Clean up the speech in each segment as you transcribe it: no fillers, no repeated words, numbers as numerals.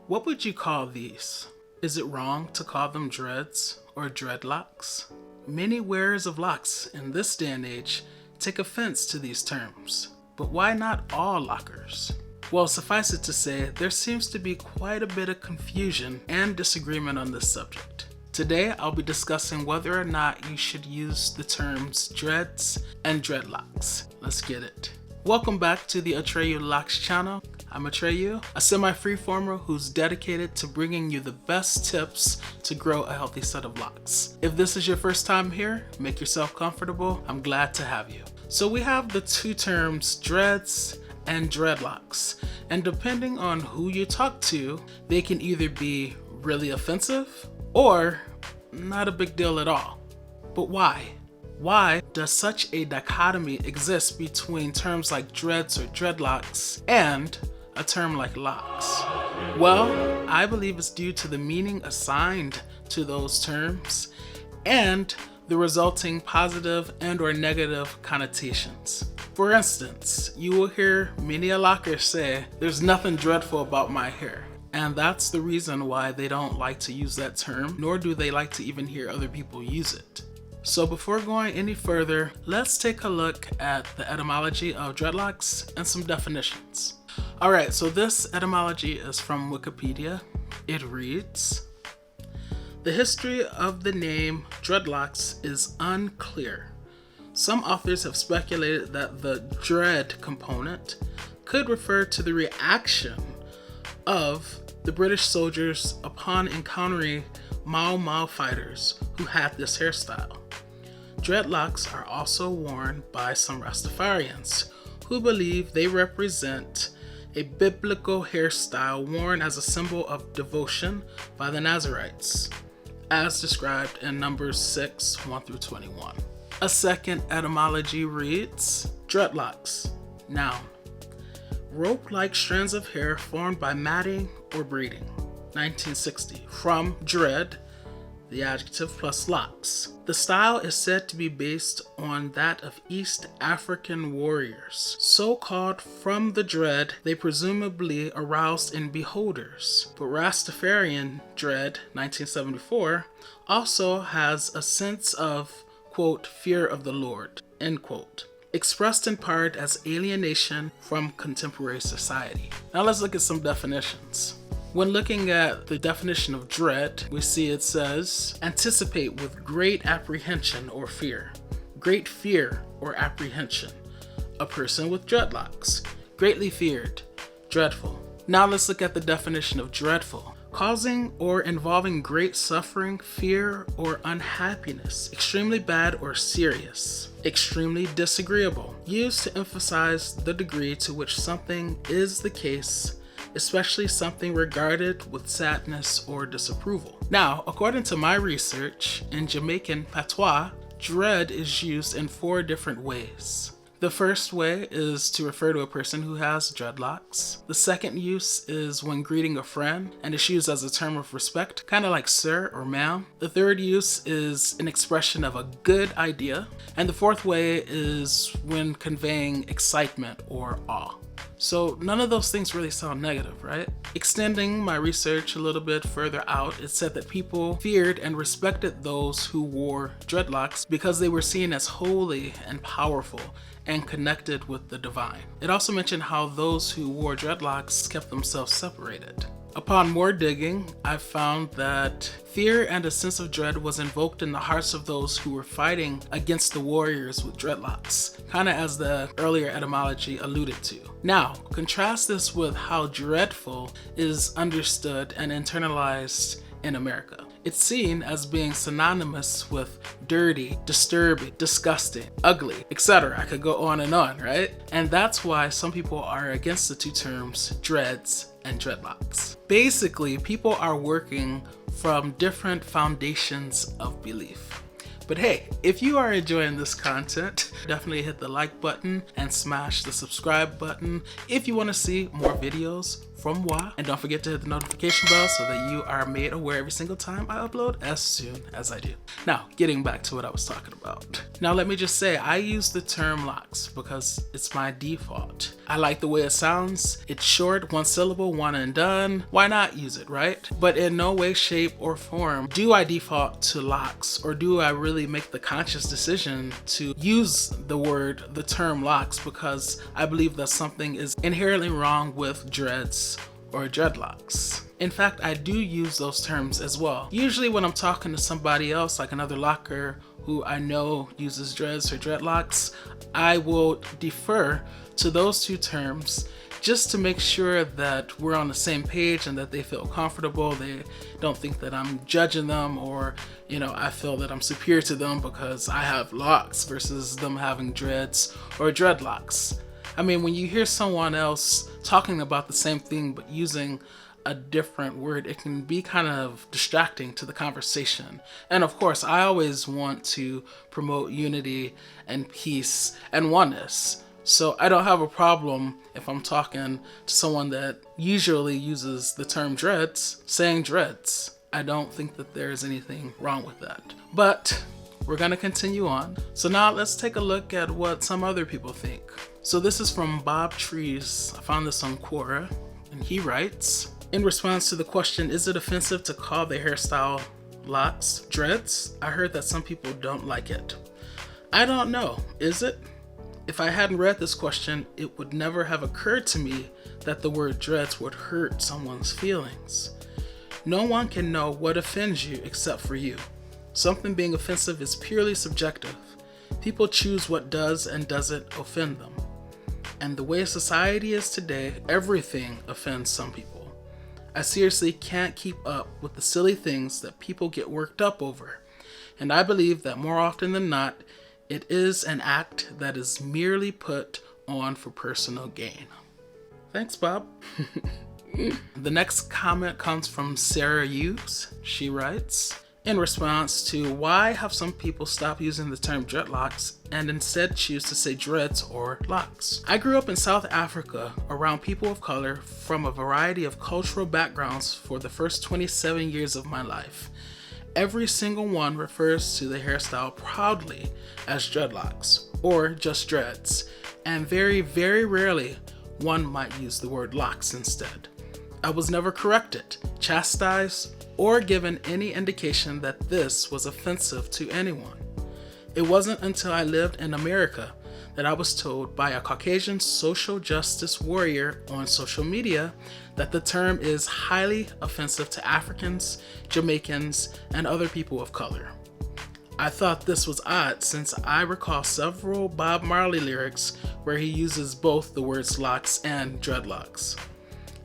What would you call these? Is it wrong to call them dreads or dreadlocks? Many wearers of locks in this day and age take offense to these terms, but why not all lockers? Well, suffice it to say, there seems to be quite a bit of confusion and disagreement on this subject. Today, I'll be discussing whether or not you should use the terms dreads and dreadlocks. Let's get it. Welcome back to the Atreyu Locs channel. I'm Atreyu, a semi-freeformer who's dedicated to bringing you the best tips to grow a healthy set of locks. If this is your first time here, make yourself comfortable. I'm glad to have you. So we have the two terms dreads and dreadlocks, and depending on who you talk to, they can either be really offensive or not a big deal at all. But why? Why does such a dichotomy exist between terms like dreads or dreadlocks and a term like locks? Well, I believe it's due to the meaning assigned to those terms and the resulting positive and or negative connotations. For instance, you will hear many a locker say, "There's nothing dreadful about my hair." And that's the reason why they don't like to use that term, nor do they like to even hear other people use it. So before going any further, let's take a look at the etymology of dreadlocks and some definitions. Alright, so this etymology is from Wikipedia. It reads, "The history of the name dreadlocks is unclear. Some authors have speculated that the dread component could refer to the reaction of the British soldiers upon encountering Mau Mau fighters who had this hairstyle. Dreadlocks are also worn by some Rastafarians who believe they represent a biblical hairstyle worn as a symbol of devotion by the Nazarites, as described in Numbers 6, 1-21. A second etymology reads, dreadlocks, noun, rope-like strands of hair formed by matting or braiding. 1960, from dread, the adjective plus locks. The style is said to be based on that of East African warriors, so called from the dread they presumably aroused in beholders. But Rastafarian dread, 1974, also has a sense of, quote, fear of the Lord, end quote, expressed in part as alienation from contemporary society. Now let's look at some definitions. When looking at the definition of dread, we see it says, anticipate with great apprehension or fear, great fear or apprehension. A person with dreadlocks, greatly feared, dreadful. Now let's look at the definition of dreadful. Causing or involving great suffering, fear, or unhappiness, extremely bad or serious, extremely disagreeable, used to emphasize the degree to which something is the case, especially something regarded with sadness or disapproval. Now, according to my research, in Jamaican patois, dread is used in 4 different ways. The first way is to refer to a person who has dreadlocks. The second use is when greeting a friend, and it's used as a term of respect, kind of like sir or ma'am. The third use is an expression of a good idea. And the fourth way is when conveying excitement or awe. So none of those things really sound negative, right? Extending my research a little bit further out, it said that people feared and respected those who wore dreadlocks because they were seen as holy and powerful and connected with the divine. It also mentioned how those who wore dreadlocks kept themselves separated. Upon more digging, I found that fear and a sense of dread was invoked in the hearts of those who were fighting against the warriors with dreadlocks, kind of as the earlier etymology alluded to. Now, contrast this with how dreadful is understood and internalized in America. It's seen as being synonymous with dirty, disturbing, disgusting, ugly, etc. I could go on, right? And that's why some people are against the two terms dreads and dreadlocks. Basically, people are working from different foundations of belief. But hey, if you are enjoying this content, definitely hit the like button and smash the subscribe button if you want to see more videos from moi. And don't forget to hit the notification bell so that you are made aware every single time I upload as soon as I do. Now, getting back to what I was talking about. Now, let me just say, I use the term locs because it's my default. I like the way it sounds. It's short, one syllable, one and done. Why not use it, right? But in no way, shape, or form do I default to locs, or do I really make the conscious decision to use the term locs, because I believe that something is inherently wrong with dreads or dreadlocks. In fact, I do use those terms as well. Usually when I'm talking to somebody else, like another locker who I know uses dreads or dreadlocks, I will defer to those two terms just to make sure that we're on the same page and that they feel comfortable. They don't think that I'm judging them, or, I feel that I'm superior to them because I have locs versus them having dreads or dreadlocks. I mean, when you hear someone else talking about the same thing but using a different word, it can be kind of distracting to the conversation. And of course, I always want to promote unity and peace and oneness. So I don't have a problem if I'm talking to someone that usually uses the term dreads, saying dreads. I don't think that there's anything wrong with that. But we're gonna continue on. So now let's take a look at what some other people think. So this is from Bob Trees. I found this on Quora, and he writes, in response to the question, is it offensive to call the hairstyle locs dreads? I heard that some people don't like it. I don't know, is it? If I hadn't read this question, it would never have occurred to me that the word dreads would hurt someone's feelings. No one can know what offends you except for you. Something being offensive is purely subjective. People choose what does and doesn't offend them. And the way society is today, everything offends some people. I seriously can't keep up with the silly things that people get worked up over. And I believe that more often than not, it is an act that is merely put on for personal gain. Thanks, Bob. The next comment comes from Sarah Hughes. She writes, in response to why have some people stopped using the term dreadlocks and instead choose to say dreads or locs? I grew up in South Africa around people of color from a variety of cultural backgrounds for the first 27 years of my life. Every single one refers to the hairstyle proudly as dreadlocks or just dreads, and very, very rarely one might use the word locs instead. I was never corrected, chastised, or given any indication that this was offensive to anyone. It wasn't until I lived in America that I was told by a Caucasian social justice warrior on social media that the term is highly offensive to Africans, Jamaicans, and other people of color. I thought this was odd since I recall several Bob Marley lyrics where he uses both the words locs and dreadlocks.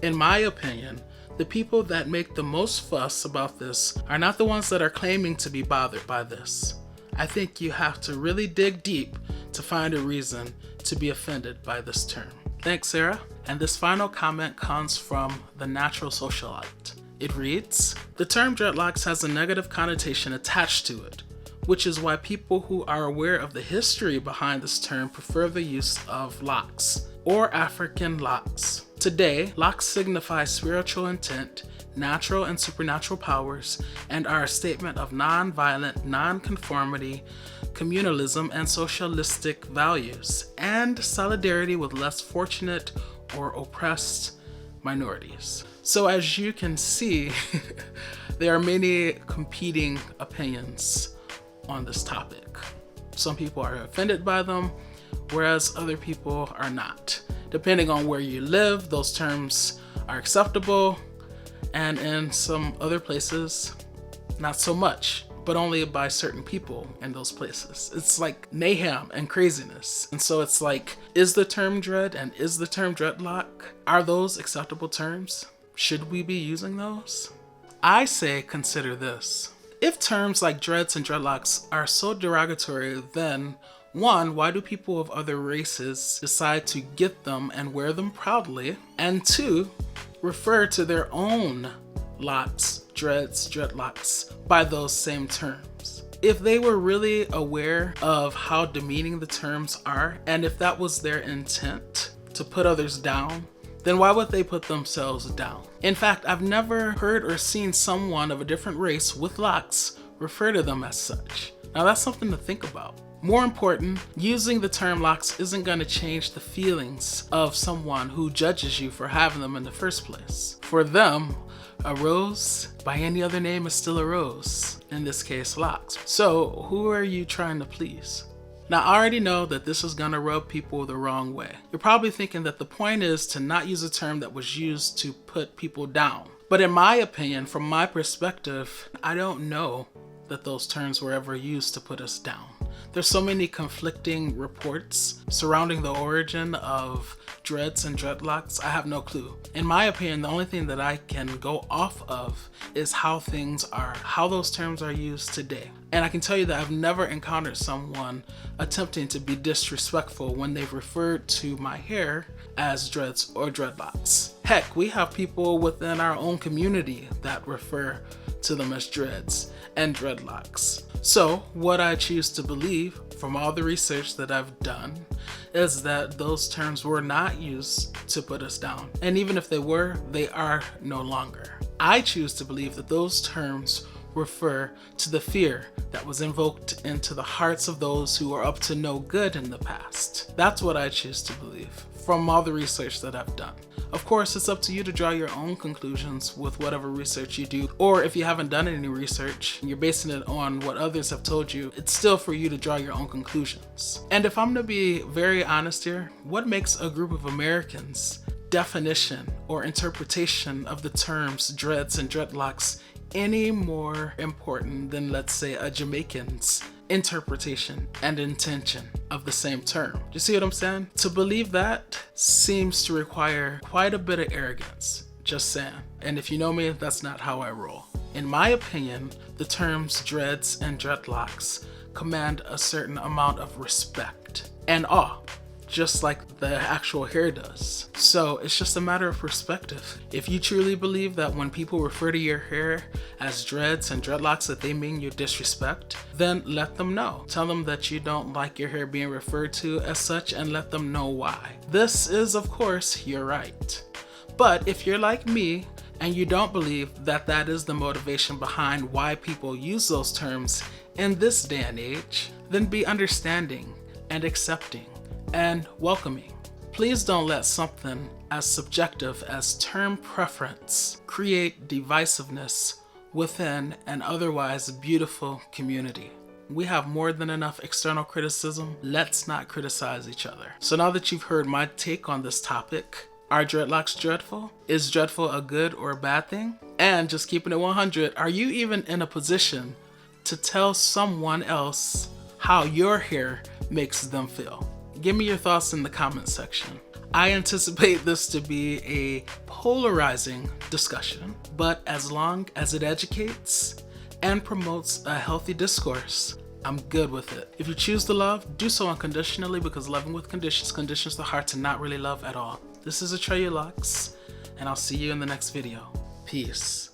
In my opinion, the people that make the most fuss about this are not the ones that are claiming to be bothered by this. I think you have to really dig deep to find a reason to be offended by this term. Thanks, Sarah. And this final comment comes from The Natural Socialite. It reads, the term dreadlocks has a negative connotation attached to it, which is why people who are aware of the history behind this term prefer the use of locs or African locs. Today, locs signify spiritual intent, natural and supernatural powers, and are a statement of non-violent, non-conformity, communalism, and socialistic values, and solidarity with less fortunate or oppressed minorities. So as you can see, there are many competing opinions on this topic. Some people are offended by them, whereas other people are not. Depending on where you live, those terms are acceptable, and in some other places, not so much, but only by certain people in those places. It's like mayhem and craziness. And so it's like, is the term dread and is the term dreadlock, are those acceptable terms? Should we be using those? I say consider this. If terms like dreads and dreadlocks are so derogatory, then 1, why do people of other races decide to get them and wear them proudly? And 2, refer to their own locs, dreads, dreadlocks by those same terms. If they were really aware of how demeaning the terms are, and if that was their intent to put others down, then why would they put themselves down? In fact, I've never heard or seen someone of a different race with locks refer to them as such. Now that's something to think about. More important, using the term locks isn't going to change the feelings of someone who judges you for having them in the first place. For them, a rose by any other name is still a rose, in this case locks. So who are you trying to please? Now I already know that this is going to rub people the wrong way. You're probably thinking that the point is to not use a term that was used to put people down. But in my opinion, from my perspective, I don't know that those terms were ever used to put us down. There's so many conflicting reports surrounding the origin of dreads and dreadlocks, I have no clue. In my opinion, the only thing that I can go off of is how those terms are used today. And I can tell you that I've never encountered someone attempting to be disrespectful when they've referred to my hair as dreads or dreadlocks. Heck, we have people within our own community that refer to them as dreads and dreadlocks. So what I choose to believe from all the research that I've done is that those terms were not used to put us down. And even if they were, they are no longer. I choose to believe that those terms refer to the fear that was invoked into the hearts of those who are up to no good in the past. That's what I choose to believe from all the research that I've done. Of course, it's up to you to draw your own conclusions with whatever research you do, or if you haven't done any research and you're basing it on what others have told you, it's still for you to draw your own conclusions. And if I'm to be very honest here, what makes a group of Americans' definition or interpretation of the terms dreads and dreadlocks any more important than, let's say, a Jamaican's interpretation and intention of the same term? Do you see what I'm saying? To believe that seems to require quite a bit of arrogance, just saying. And if you know me, that's not how I roll. In my opinion, the terms dreads and dreadlocks command a certain amount of respect and awe, just like the actual hair does. So it's just a matter of perspective. If you truly believe that when people refer to your hair as dreads and dreadlocks that they mean you disrespect, then let them know. Tell them that you don't like your hair being referred to as such and let them know why. This is, of course, your right. But if you're like me and you don't believe that that is the motivation behind why people use those terms in this day and age, then be understanding and accepting and welcoming. Please don't let something as subjective as term preference create divisiveness within an otherwise beautiful community. We have more than enough external criticism. Let's not criticize each other. So now that you've heard my take on this topic, are dreadlocks dreadful? Is dreadful a good or a bad thing? And just keeping it 100, are you even in a position to tell someone else how your hair makes them feel? Give me your thoughts in the comment section. I anticipate this to be a polarizing discussion, but as long as it educates and promotes a healthy discourse, I'm good with it. If you choose to love, do so unconditionally, because loving with conditions the heart to not really love at all. This is Locs, and I'll see you in the next video. Peace.